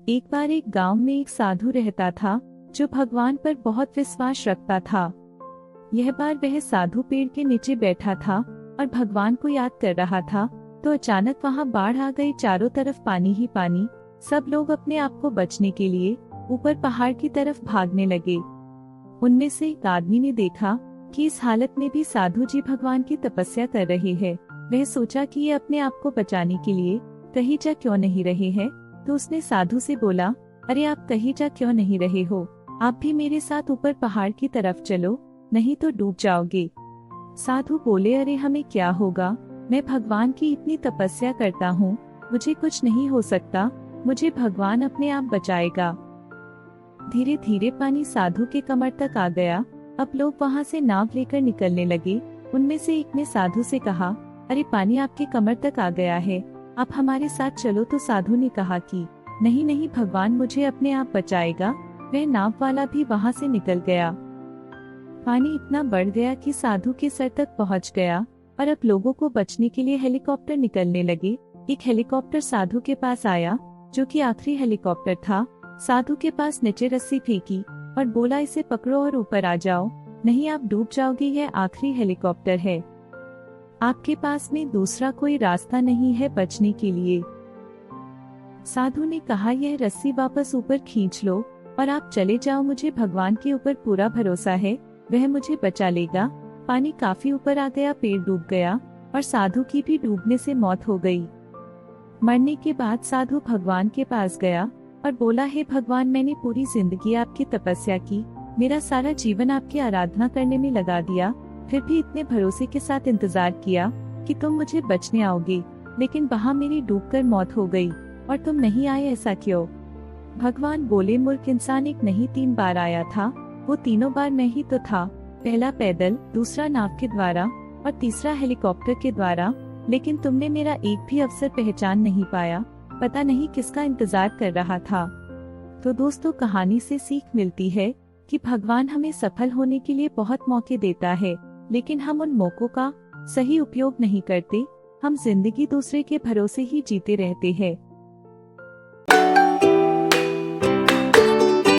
एक बार एक गांव में एक साधु रहता था जो भगवान पर बहुत विश्वास रखता था। यह बार वह साधु पेड़ के नीचे बैठा था और भगवान को याद कर रहा था, तो अचानक वहां बाढ़ आ गई। चारों तरफ पानी ही पानी। सब लोग अपने आप को बचने के लिए ऊपर पहाड़ की तरफ भागने लगे। उनमें से एक आदमी ने देखा कि इस हालत में भी साधु जी भगवान की तपस्या कर रहे हैं। वह सोचा कि ये अपने आप को बचाने के लिए कहीं जा क्यों नहीं रहे हैं, तो उसने साधु से बोला, अरे आप कहीं जा क्यों नहीं रहे हो, आप भी मेरे साथ ऊपर पहाड़ की तरफ चलो, नहीं तो डूब जाओगे। साधु बोले, अरे हमें क्या होगा, मैं भगवान की इतनी तपस्या करता हूँ, मुझे कुछ नहीं हो सकता, मुझे भगवान अपने आप बचाएगा। धीरे धीरे पानी साधु के कमर तक आ गया। अब लोग वहाँ से नाव लेकर निकलने लगे। उनमें से एक ने साधु से कहा, अरे पानी आपके कमर तक आ गया है, आप हमारे साथ चलो। तो साधु ने कहा कि नहीं नहीं, भगवान मुझे अपने आप बचाएगा। वह नाव वाला भी वहाँ से निकल गया। पानी इतना बढ़ गया कि साधु के सर तक पहुँच गया और अब लोगों को बचने के लिए हेलीकॉप्टर निकलने लगे। एक हेलीकॉप्टर साधु के पास आया, जो कि आखिरी हेलीकॉप्टर था। साधु के पास नीचे रस्सी फेंकी और बोला, इसे पकड़ो और ऊपर आ जाओ, नहीं आप डूब जाओगे, यह आखिरी हेलीकॉप्टर है, आपके पास में दूसरा कोई रास्ता नहीं है बचने के लिए। साधु ने कहा, यह रस्सी वापस ऊपर खींच लो और आप चले जाओ, मुझे भगवान के ऊपर पूरा भरोसा है, वह मुझे बचा लेगा। पानी काफी ऊपर आ गया, पेड़ डूब गया और साधु की भी डूबने से मौत हो गई। मरने के बाद साधु भगवान के पास गया और बोला, हे भगवान, मैंने पूरी जिंदगी आपकी तपस्या की, मेरा सारा जीवन आपकी आराधना करने में लगा दिया, फिर भी इतने भरोसे के साथ इंतजार किया कि तुम मुझे बचने आओगे, लेकिन वहाँ मेरी डूबकर मौत हो गई और तुम नहीं आए, ऐसा क्यों? भगवान बोले, मूर्ख इंसान, एक नहीं 3 बार आया था, वो तीनों बार मैं ही तो था, पहला पैदल, दूसरा नाव के द्वारा और तीसरा हेलीकॉप्टर के द्वारा, लेकिन तुमने मेरा एक भी अवसर पहचान नहीं पाया, पता नहीं किसका इंतजार कर रहा था। तो दोस्तों, कहानी से सीख मिलती है कि भगवान हमें सफल होने के लिए बहुत मौके देता है, लेकिन हम उन मौकों का सही उपयोग नहीं करते। हम जिंदगी दूसरे के भरोसे ही जीते रहते हैं।